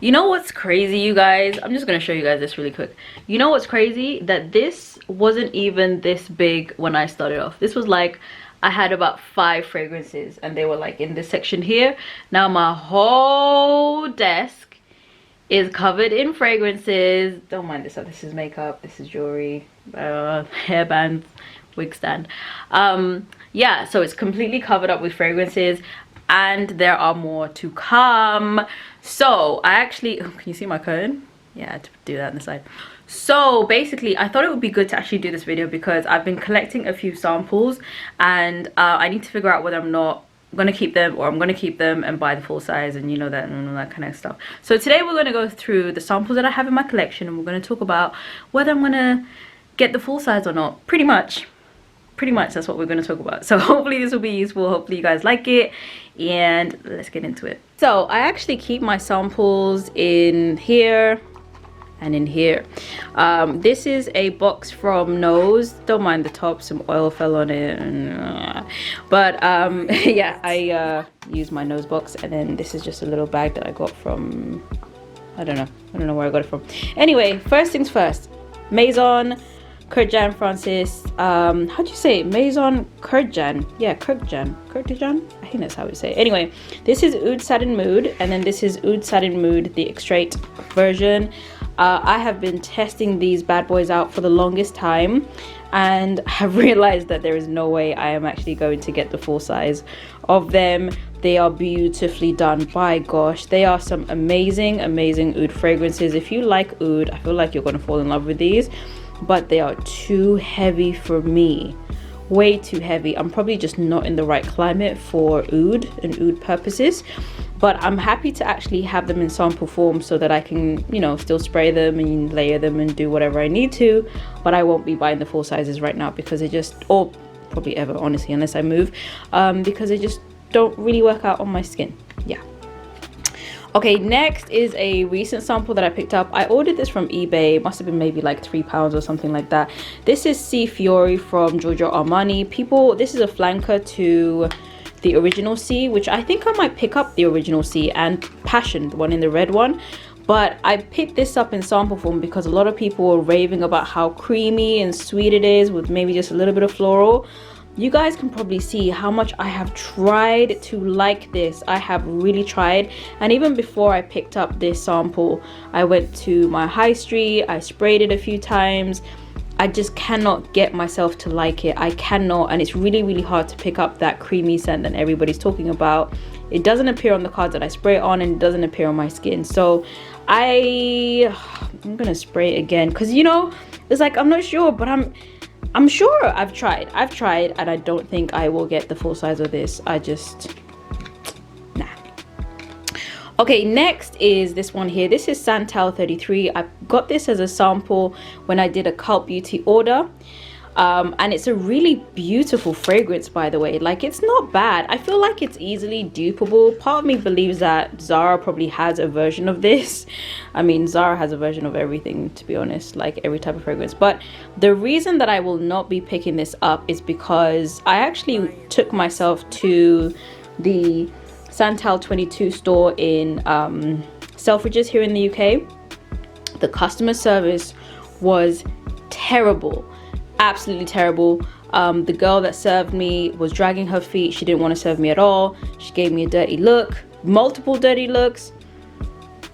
You know what's crazy, you guys? I'm just gonna show you guys this really quick. You know what's crazy? That this wasn't even this big when I started off. This was like, I had about 5 fragrances and they were like in this section here. Now my whole desk is covered in fragrances. Don't mind this stuff. This is makeup, this is jewelry, hairbands, wig stand. Yeah, so it's completely covered up with fragrances, and there are more to come. So I actually, can you see my curtain? Yeah, I had to do that on the side. So basically, I thought it would be good to actually do this video because I've been collecting a few samples, and I need to figure out whether I'm not gonna keep them or I'm gonna keep them and buy the full size, and you know that, and all that kind of stuff. So today we're gonna go through the samples that I have in my collection, and we're gonna talk about whether I'm gonna get the full size or not. Pretty much that's what we're going to talk about. So hopefully this will be useful, hopefully you guys like it, and let's get into it. So I actually keep my samples in here and in here. This is a box from Nose. Don't mind the top, some oil fell on it, but yeah, I use my Nose box. And then this is just a little bag that I got from, I don't know where I got it from. Anyway, first things first, Maison Kurkdjian Francis, how do you say it? Maison Kurkdjian, yeah, Kurkdjian, I think that's how we say it. Anyway, this is Oud Satin Mood, and then this is Oud Satin Mood, the extrait version. I have been testing these bad boys out for the longest time, and have realized that there is no way I am actually going to get the full size of them. They are beautifully done, by gosh. They are some amazing oud fragrances. If you like oud, I feel like you're going to fall in love with these, but they are too heavy for me, way too heavy. I'm probably just not in the right climate for oud and oud purposes, but I'm happy to actually have them in sample form so that I can, you know, still spray them and layer them and do whatever I need to. But I won't be buying the full sizes right now because they just, or probably ever, honestly, unless I move, because they just don't really work out on my skin. Yeah. Okay, next is a recent sample that I picked up. I ordered this from eBay. It must have been maybe like £3 or something like that. This is C Fiori from Giorgio Armani. People, this is a flanker to the original C, which I think I might pick up the original C and Passion, the one in the red one. But I picked this up in sample form because a lot of people were raving about how creamy and sweet it is with maybe just a little bit of floral. You guys can probably see how much I have tried to like this. I have really tried, and even before I picked up this sample, I went to my high street, I sprayed it a few times. I just cannot get myself to like it. I cannot, and it's really hard to pick up that creamy scent that everybody's talking about. It doesn't appear on the cards that I spray it on, and it doesn't appear on my skin. So I'm gonna spray it again because, you know, it's like I'm not sure, but I'm sure. I've tried, and I don't think I will get the full size of this. I just, nah. Okay, next is this one here. This is Santel 33. I got this as a sample when I did a CultBeauty order. And it's a really beautiful fragrance, by the way. Like, it's not bad. I feel like it's easily dupable. Part of me believes that Zara probably has a version of this. I mean, Zara has a version of everything, to be honest, like every type of fragrance. But the reason that I will not be picking this up is because I actually took myself to the Santel 22 store in Selfridges here in the UK. The customer service was terrible. Absolutely terrible. The girl that served me was dragging her feet. She didn't want to serve me at all. She gave me a dirty look, multiple dirty looks,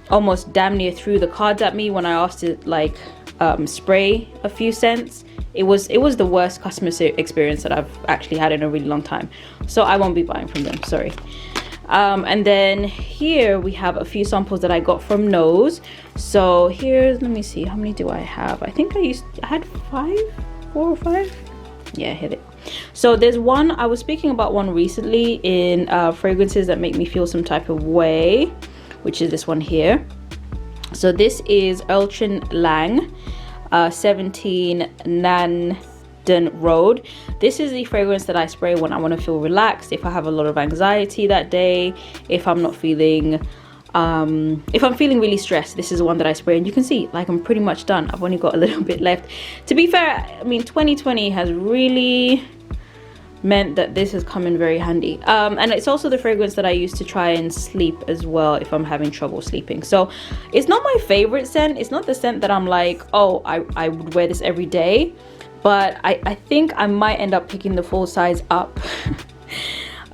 almost damn near threw the cards at me when I asked to like spray a few scents. It was the worst customer experience that I've actually had in a really long time. So I won't be buying from them, sorry. And then here we have a few samples that I got from Nose. So here's, let me see, how many do I have? I think I had 4 or 5. Yeah, hit it. So there's one, I was speaking about one recently in fragrances that make me feel some type of way, which is this one here. So this is Elchin Lang 17 Nanden Road. This is the fragrance that I spray when I want to feel relaxed, if I have a lot of anxiety that day, if I'm not feeling if I'm feeling really stressed. This is the one that I spray, and you can see like I'm pretty much done. I've only got a little bit left. To be fair, I mean 2020 has really meant that this has come in very handy. And it's also the fragrance that I use to try and sleep as well if I'm having trouble sleeping. So it's not my favorite scent. It's not the scent that I'm like, oh, I would wear this every day, but I think I might end up picking the full size up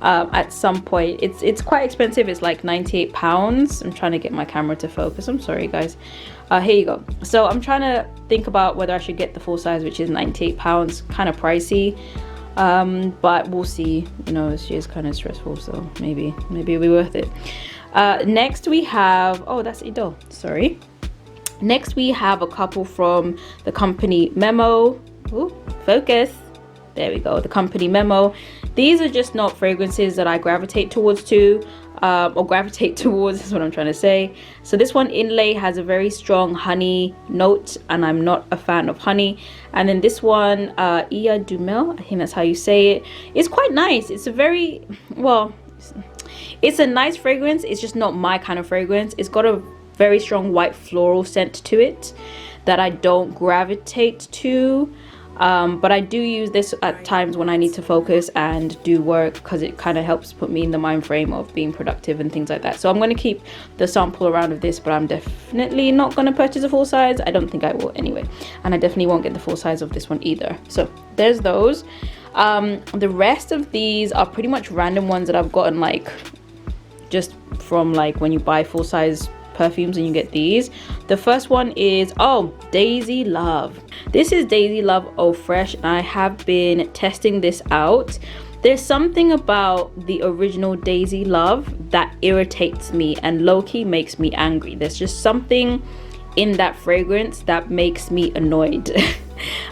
at some point. It's quite expensive. It's like £98. I'm trying to get my camera to focus. I'm sorry guys. Here you go. So I'm trying to think about whether I should get the full size, which is £98, kind of pricey. But we'll see. You know, this year's kind of stressful, so maybe it'll be worth it. Next we have, oh, that's Idol, sorry. Next we have a couple from the company Memo. Ooh, focus. There we go, the company Memo. These are just not fragrances that I gravitate towards is what I'm trying to say. So this one, Inlay, has a very strong honey note, and I'm not a fan of honey. And then this one, Ia Dumel, I think that's how you say it. It's quite nice. It's a very, well, it's a nice fragrance. It's just not my kind of fragrance. It's got a very strong white floral scent to it that I don't gravitate to. But I do use this at times when I need to focus and do work, because it kind of helps put me in the mind frame of being productive and things like that. So I'm going to keep the sample around of this, but I'm definitely not going to purchase a full size. I don't think I will anyway, and I definitely won't get the full size of this one either. So there's those. The rest of these are pretty much random ones that I've gotten, like just from like when you buy full size perfumes and you get these. The first one is, oh, Daisy Love. This is Daisy Love Eau Fresh, and I have been testing this out. There's something about the original Daisy Love that irritates me and low-key makes me angry. There's just something in that fragrance that makes me annoyed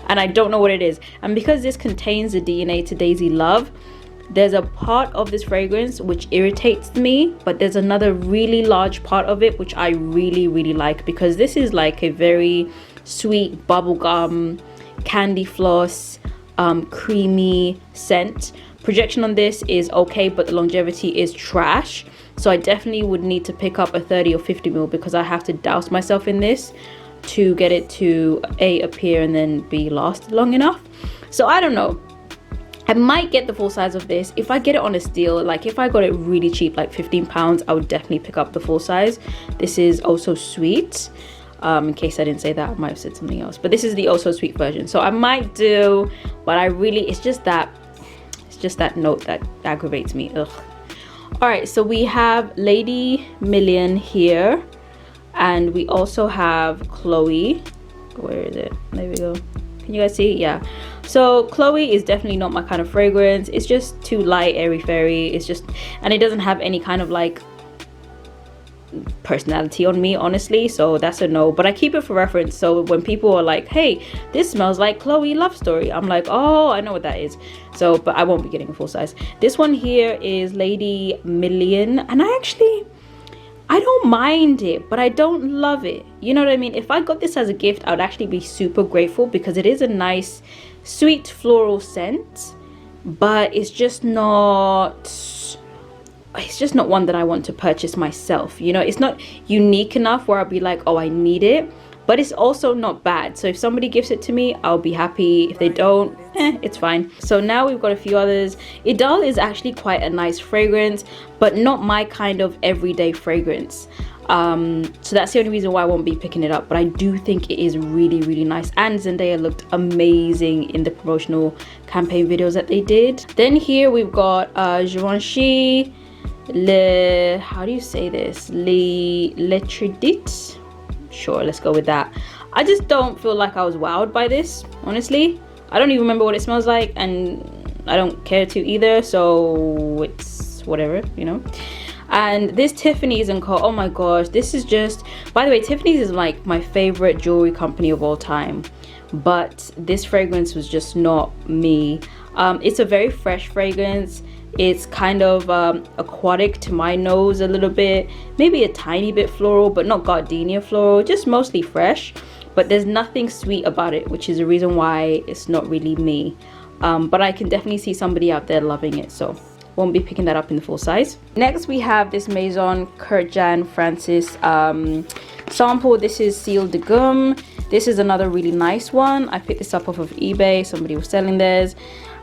and I don't know what it is. And because this contains the DNA to Daisy Love, there's a part of this fragrance which irritates me, but there's another really large part of it which I really like, because this is like a very sweet bubblegum candy floss creamy scent. Projection on this is okay, but the longevity is trash. So I definitely would need to pick up a 30 or 50 ml, because I have to douse myself in this to get it to A, appear, and then B, last long enough. So I don't know. I might get the full size of this. If I get it on a steal, like if I got it really cheap, like £15, I would definitely pick up the full size. This is Also Sweet. In case I didn't say that, I might have said something else. But this is the Also Sweet version. So I might do, but I really, it's just that note that aggravates me. Ugh. All right, so we have Lady Million here. And we also have Chloe. Where is it? There we go. Can you guys see? Yeah. So Chloe is definitely not my kind of fragrance. It's just too light, airy fairy. It's just, and it doesn't have any kind of like personality on me, honestly. So that's a no, but I keep it for reference. So when people are like, hey, this smells like Chloe Love Story, I'm like, oh, I know what that is. So, but I won't be getting a full size. This one here is Lady Million, and I don't mind it, but I don't love it. You know what I mean? If I got this as a gift, I would actually be super grateful, because it is a nice, sweet floral scent, but it's just not one that I want to purchase myself. You know, it's not unique enough where I'll be like, oh, I need it, but it's also not bad. So if somebody gives it to me, I'll be happy. If they don't, it's fine. So now we've got a few others. Idol is actually quite a nice fragrance, but not my kind of everyday fragrance. So that's the only reason why I won't be picking it up, but I do think it is really nice. And Zendaya looked amazing in the promotional campaign videos that they did. Then here we've got Givenchy how do you say this? Letredit. Sure, let's go with that. I just don't feel like I was wowed by this, honestly. I don't even remember what it smells like, and I don't care to either, so it's whatever, you know. And this Tiffany's & Co. Oh my gosh, this is just, by the way, Tiffany's is like my favorite jewelry company of all time, but this fragrance was just not me. It's a very fresh fragrance. It's kind of aquatic to my nose a little bit, maybe a tiny bit floral, but not gardenia floral, just mostly fresh. But there's nothing sweet about it, which is a reason why it's not really me. But I can definitely see somebody out there loving it, so won't be picking that up in the full size. Next we have this Maison Kurkdjian Francis sample. This is Ciel de Gomme. This is another really nice one. I picked this up off of eBay. Somebody was selling theirs.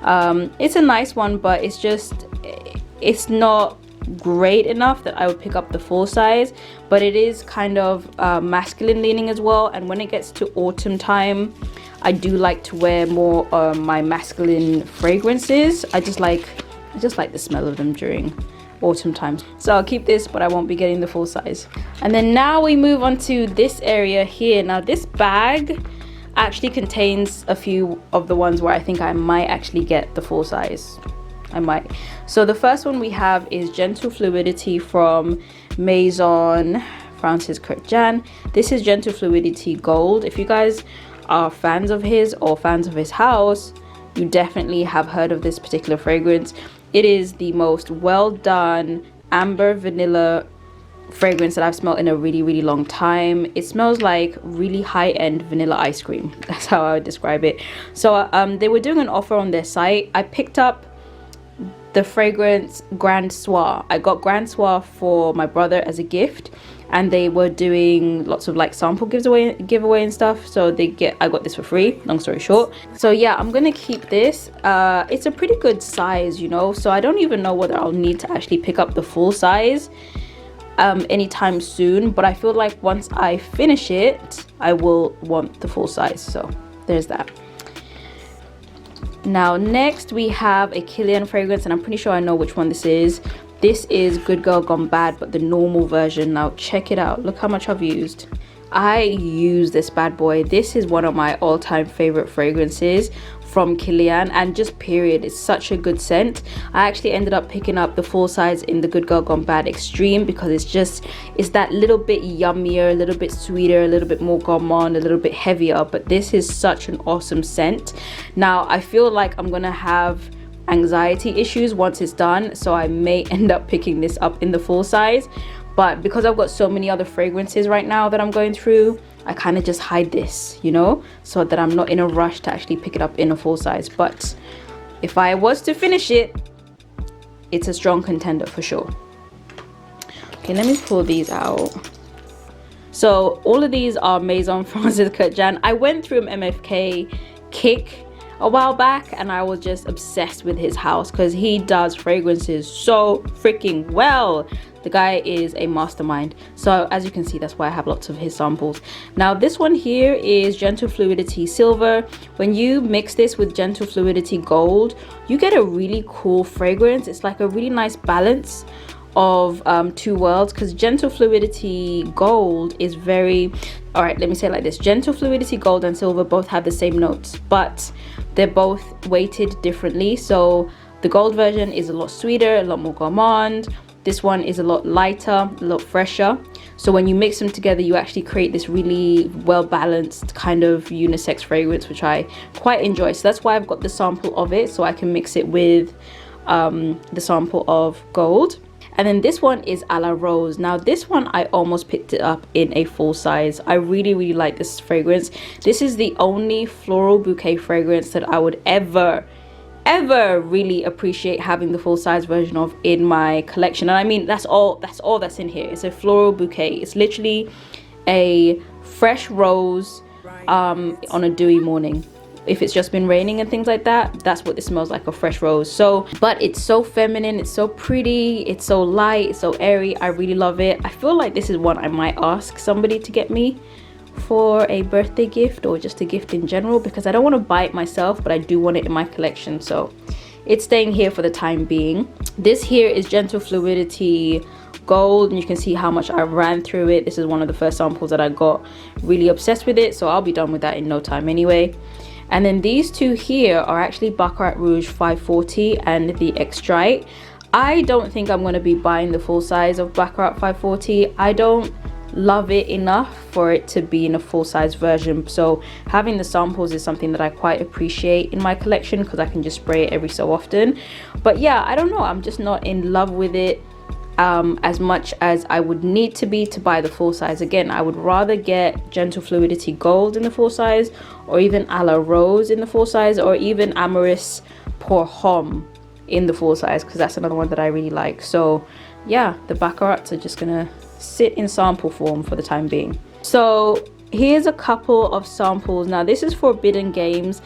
It's a nice one, but it's not great enough that I would pick up the full size, but it is kind of masculine leaning as well. And when it gets to autumn time, I do like to wear more my masculine fragrances. I just like the smell of them during autumn times. So I'll keep this, but I won't be getting the full size. And then now we move on to this area here. Now this bag actually contains a few of the ones where I think I might actually get the full size. I might. So the first one we have is Gentle Fluidity from Maison Francis Kurkdjian. This is Gentle Fluidity Gold. If you guys are fans of his or fans of his house, you definitely have heard of this particular fragrance. It is the most well done amber vanilla fragrance that I've smelled in a really long time. It smells like really high-end vanilla ice cream. That's how I would describe it. So they were doing an offer on their site. I picked up the fragrance Grand Soir. I got Grand Soir for my brother as a gift, and they were doing lots of like sample giveaway and stuff, so I got this for free, long story short. So yeah, I'm gonna keep this. It's a pretty good size, you know, so I don't even know whether I'll need to actually pick up the full size anytime soon, but I feel like once I finish it, I will want the full size. So there's that. Now next we have a Kilian fragrance, and I'm pretty sure I know which one this is. This is Good Girl Gone Bad, but the normal version. Now check it out. Look how much I've used. I use this bad boy. This is one of my all-time favorite fragrances from Kilian, and just period, it's such a good scent. I actually ended up picking up the full size in the Good Girl Gone Bad Extreme because it's that little bit yummier, a little bit sweeter, a little bit more gourmand, a little bit heavier, but this is such an awesome scent. Now I feel like I'm gonna have anxiety issues once it's done, so I may end up picking this up in the full size, but because I've got so many other fragrances right now that I'm going through, I kind of just hide this, you know, so that I'm not in a rush to actually pick it up in a full size. But if I was to finish it, it's a strong contender for sure. Okay, let me pull these out. So all of these are Maison Francis Kurkdjian. I went through an MFK kick a while back, and I was just obsessed with his house because he does fragrances so freaking well. The guy is a mastermind. So as you can see, that's why I have lots of his samples. Now this one here is Gentle Fluidity Silver. When you mix this with Gentle Fluidity Gold, you get a really cool fragrance. It's like a really nice balance of two worlds, because Gentle Fluidity Gold is very, all right, let me say it like this. Gentle Fluidity Gold and Silver both have the same notes, but they're both weighted differently. So the gold version is a lot sweeter, a lot more gourmand. This one is a lot lighter, a lot fresher. So when you mix them together, you actually create this really well-balanced kind of unisex fragrance, which I quite enjoy. So that's why I've got the sample of it, so I can mix it with the sample of gold. And then this one is A La Rose. Now this one, I almost picked it up in a full size. I really like this fragrance. This is the only floral bouquet fragrance that I would ever really appreciate having the full size version of in my collection. And I mean, that's all that's in here. It's a floral bouquet. It's literally a fresh rose on a dewy morning. If it's just been raining and things like that, that's what this smells like, a fresh rose. So, but it's so feminine, it's so pretty, it's so light, it's so airy. I really love it. I feel like this is one I might ask somebody to get me for a birthday gift, or just a gift in general, because I don't want to buy it myself, but I do want it in my collection. So it's staying here for the time being. This here is Gentle Fluidity Gold, and you can see how much I ran through it. This is one of the first samples that I got really obsessed with it, so I'll be done with that in no time anyway. And then these two here are actually Baccarat Rouge 540 and the Extrite. I don't think I'm going to be buying the full size of Baccarat 540. I don't love it enough for it to be in a full size version, so having the samples is something that I quite appreciate in my collection, because I can just spray it every so often. But yeah, I don't know, I'm just not in love with it as much as I would need to be to buy the full size. Again, I would rather get Gentle Fluidity Gold in the full size, or even A La Rose in the full size, or even Amoureuse Pour Homme in the full size, because that's another one that I really like. So yeah, the Baccarats are just gonna sit in sample form for the time being. So here's a couple of samples. Now this is Forbidden Games.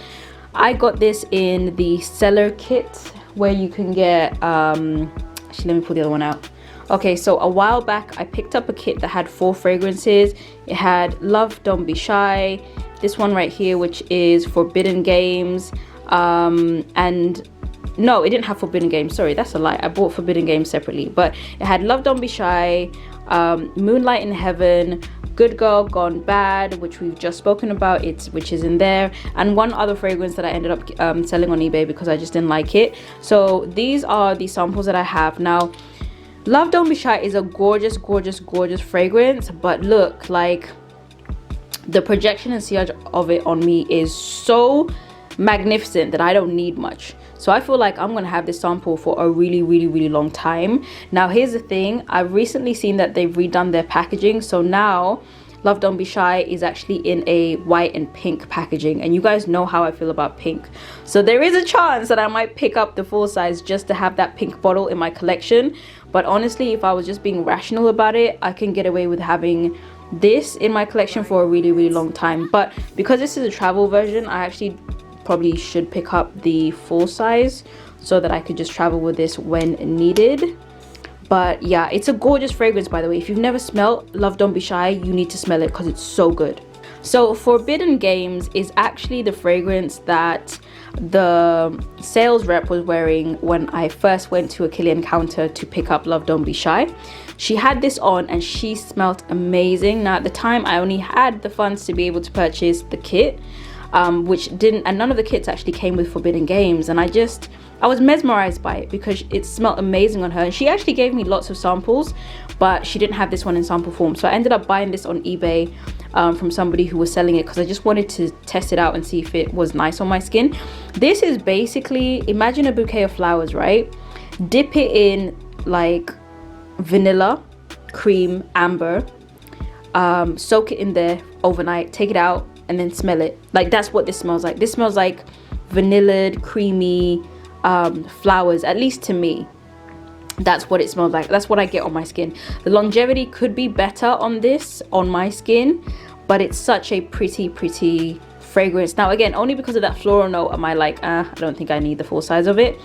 I got this in the seller kit where you can get actually, let me pull the other one out. Okay, so a while back I picked up a kit that had 4 fragrances. It had Love Don't Be Shy, this one right here, which is Forbidden Games, and no, it didn't have Forbidden Games, sorry, that's a lie. I bought Forbidden Games separately, but it had Love Don't Be Shy, Moonlight in Heaven, Good Girl Gone Bad, which we've just spoken about, which is in there, and one other fragrance that I ended up selling on eBay because I just didn't like it. So these are the samples that I have. Now, Love Don't Be Shy is a gorgeous, gorgeous, gorgeous fragrance, but look, like, the projection and sillage of it on me is so magnificent that I don't need much. So I feel like I'm gonna have this sample for a really, really, really long time. Now here's the thing, I've recently seen that they've redone their packaging, so now Love Don't Be Shy is actually in a white and pink packaging, and you guys know how I feel about pink. So there is a chance that I might pick up the full size just to have that pink bottle in my collection. But honestly, if I was just being rational about it, I can get away with having this in my collection for a really, really long time. But because this is a travel version, I actually probably should pick up the full size so that I could just travel with this when needed. But yeah, it's a gorgeous fragrance, by the way. If you've never smelled Love Don't Be Shy, you need to smell it because it's so good. So Forbidden Games is actually the fragrance that the sales rep was wearing when I first went to a Kilian counter to pick up Love Don't Be Shy. She had this on and she smelled amazing. Now at the time I only had the funds to be able to purchase the kit, and none of the kits actually came with Forbidden Games, and I was mesmerized by it because it smelled amazing on her. And she actually gave me lots of samples, but she didn't have this one in sample form. So I ended up buying this on eBay from somebody who was selling it because I just wanted to test it out and see if it was nice on my skin. This is basically, imagine a bouquet of flowers, right? Dip it in like vanilla, cream, amber, soak it in there overnight, take it out, and then smell it. Like, that's what this smells like. This smells like vanillaed, creamy, flowers, at least to me. That's what it smells like. That's what I get on my skin. The longevity could be better on this on my skin, but it's such a pretty fragrance. Now again, only because of that floral note am I like, I don't think I need the full size of it,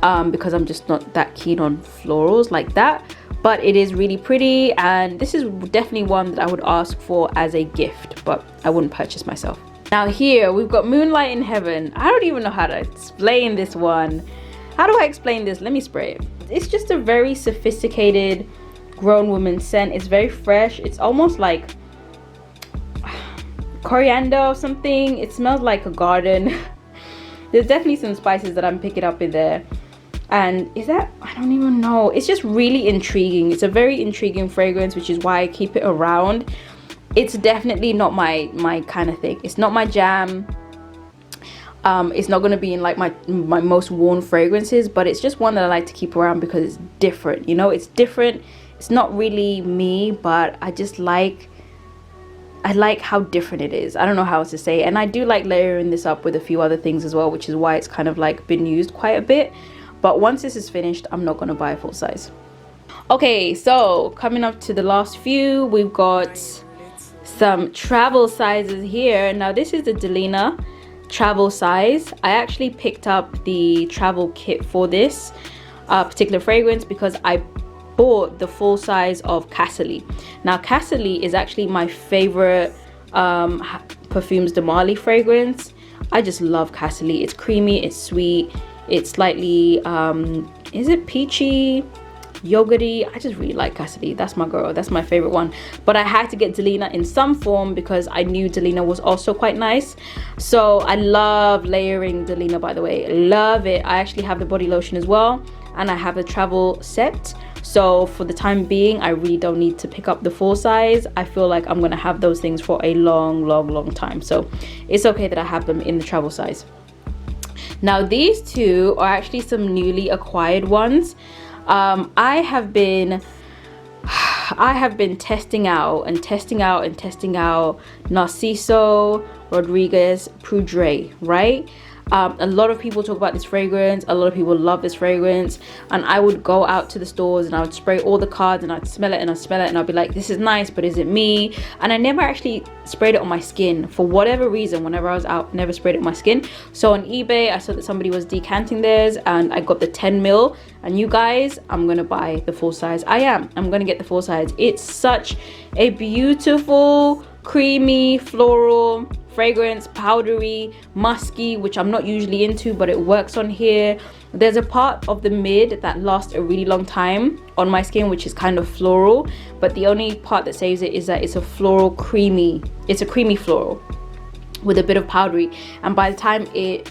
because I'm just not that keen on florals like that. But it is really pretty, and this is definitely one that I would ask for as a gift, but I wouldn't purchase myself. Now here we've got Moonlight in Heaven. I don't even know how to explain this one. How do I explain this? Let me spray it. It's just a very sophisticated grown woman scent. It's very fresh. It's almost like coriander or something. It smells like a garden. There's definitely some spices that I'm picking up in there. And is that, I don't even know. It's just really intriguing. It's a very intriguing fragrance, which is why I keep it around. It's definitely not my kind of thing. It's not my jam. It's not going to be in like my most worn fragrances, but it's just one that I like to keep around because it's different, you know. It's different. It's not really me, but I like how different it is. I don't know how else to say it. And I do like layering this up with a few other things as well, which is why it's kind of like been used quite a bit. But once this is finished, I'm not going to buy a full size. Okay, so coming up to the last few, we've got some travel sizes here. Now this is the Delina travel size. I actually picked up the travel kit for this particular fragrance because I bought the full size of Cassily. Now Cassily is actually my favorite Parfums de Marly fragrance. I just love Cassily. It's creamy, it's sweet, it's slightly is it peachy, yogurty? I just really like Cassily. That's my girl. That's my favorite one. But I had to get Delina in some form because I knew Delina was also quite nice. So I love layering Delina, by the way. Love it. I actually have the body lotion as well, and I have the travel set. So for the time being, I really don't need to pick up the full size. I feel like I'm gonna have those things for a long time. So it's okay that I have them in the travel size. Now these two are actually some newly acquired ones. I have been testing out Narciso Rodriguez Poudre, right? A lot of people talk about this fragrance, a lot of people love this fragrance, and I would go out to the stores and I would spray all the cards and I'd smell it and I'd smell it and I'd be like, this is nice, but is it me? And I never actually sprayed it on my skin for whatever reason. Whenever I was out, never sprayed it on my skin. So on eBay I saw that somebody was decanting theirs and I got the 10 ml, and you guys, I'm gonna buy the full size. I'm gonna get the full size. It's such a beautiful, creamy, floral fragrance, powdery, musky, which I'm not usually into, but it works on here. There's a part of the mid that lasts a really long time on my skin, which is kind of floral, but the only part that saves it is that it's a floral creamy, it's a creamy floral with a bit of powdery, and by the time it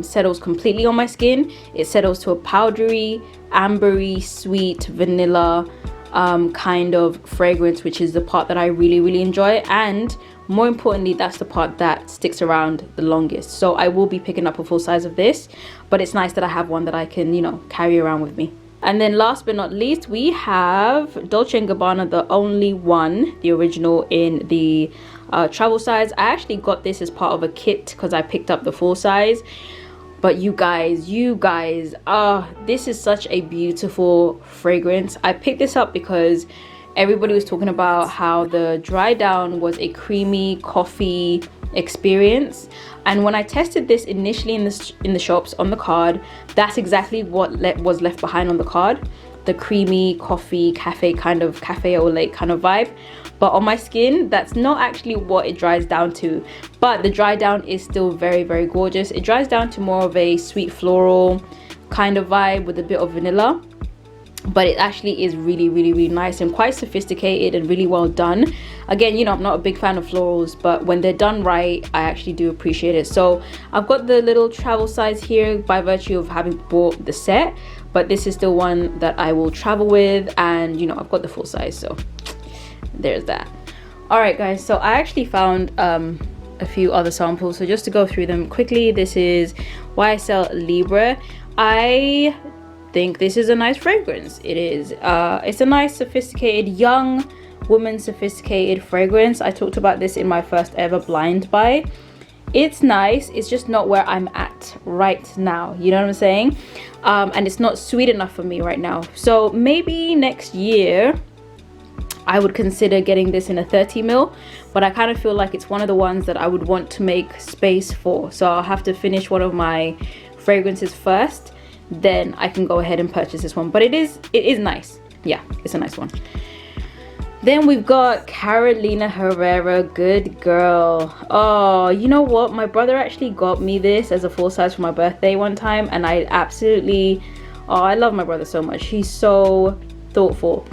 settles completely on my skin, it settles to a powdery, ambery, sweet, vanilla kind of fragrance, which is the part that I really enjoy, and more importantly, that's the part that sticks around the longest. So I will be picking up a full size of this, but it's nice that I have one that I can, you know, carry around with me. And then last but not least, we have Dolce & Gabbana, the only one, the original in the travel size. I actually got this as part of a kit because I picked up the full size. But you guys, this is such a beautiful fragrance. I picked this up because everybody was talking about how the dry down was a creamy coffee experience, and when I tested this initially in the shops on the card, that's exactly what was left behind on the card, the creamy coffee cafe au lait kind of vibe. But on my skin, that's not actually what it dries down to, but the dry down is still very gorgeous. It dries down to more of a sweet floral kind of vibe with a bit of vanilla, but it actually is really nice and quite sophisticated and really well done. Again, you know, I'm not a big fan of florals, but when they're done right, I actually do appreciate it. So I've got the little travel size here by virtue of having bought the set, but this is still one that I will travel with, and you know, I've got the full size, so there's that. All right guys, so I actually found a few other samples, so just to go through them quickly, this is YSL Libre. I think this is a nice fragrance. It is it's a nice sophisticated young woman sophisticated fragrance. I talked about this in my first ever blind buy. It's nice, it's just not where I'm at right now, you know what I'm saying? And it's not sweet enough for me right now, so maybe next year I would consider getting this in a 30 ml, but I kind of feel like it's one of the ones that I would want to make space for, so I'll have to finish one of my fragrances first, then I can go ahead and purchase this one. But it is nice. Yeah, it's a nice one. Then we've got Carolina Herrera, Good Girl. Oh, you know what, my brother actually got me this as a full size for my birthday one time, and I absolutely, oh, I love my brother so much. He's so thoughtful.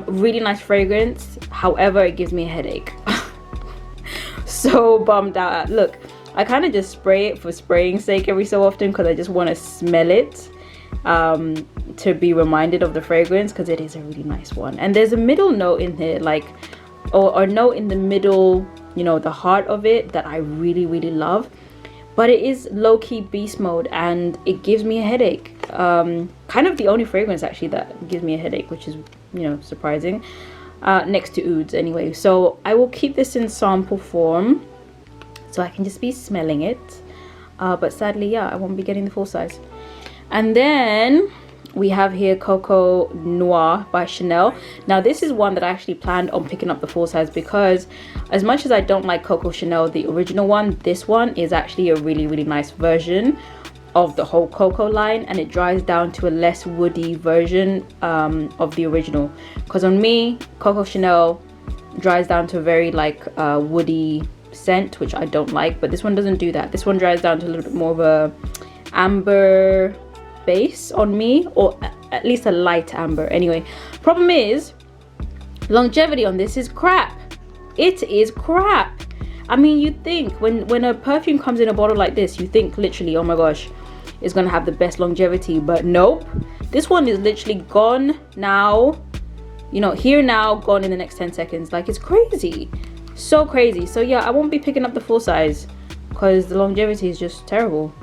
Really nice fragrance, however it gives me a headache. So bummed out. Look, I kind of just spray it for spraying's sake every so often because I just want to smell it to be reminded of the fragrance, because it is a really nice one. And there's a middle note in here, like or note in the middle, you know, the heart of it, that I really love, but it is low-key beast mode and it gives me a headache. Kind of the only fragrance actually that gives me a headache, which is, you know, surprising, next to Ouds anyway. So I will keep this in sample form so I can just be smelling it, but sadly, yeah, I won't be getting the full size. And then we have here Coco Noir by Chanel. Now this is one that I actually planned on picking up the full size, because as much as I don't like Coco Chanel, the original one, this one is actually a really nice version of the whole Coco line, and it dries down to a less woody version of the original. Because on me, Coco Chanel dries down to a very like woody scent, which I don't like, but this one doesn't do that. This one dries down to a little bit more of a amber base on me, or at least a light amber. Anyway, problem is longevity on this is crap. It is crap. I mean, you think when a perfume comes in a bottle like this, you think literally, oh my gosh, it's gonna have the best longevity, but nope. This one is literally gone now, you know, here now, gone in the next 10 seconds. Like, it's crazy, so crazy. So yeah, I won't be picking up the full size because the longevity is just terrible.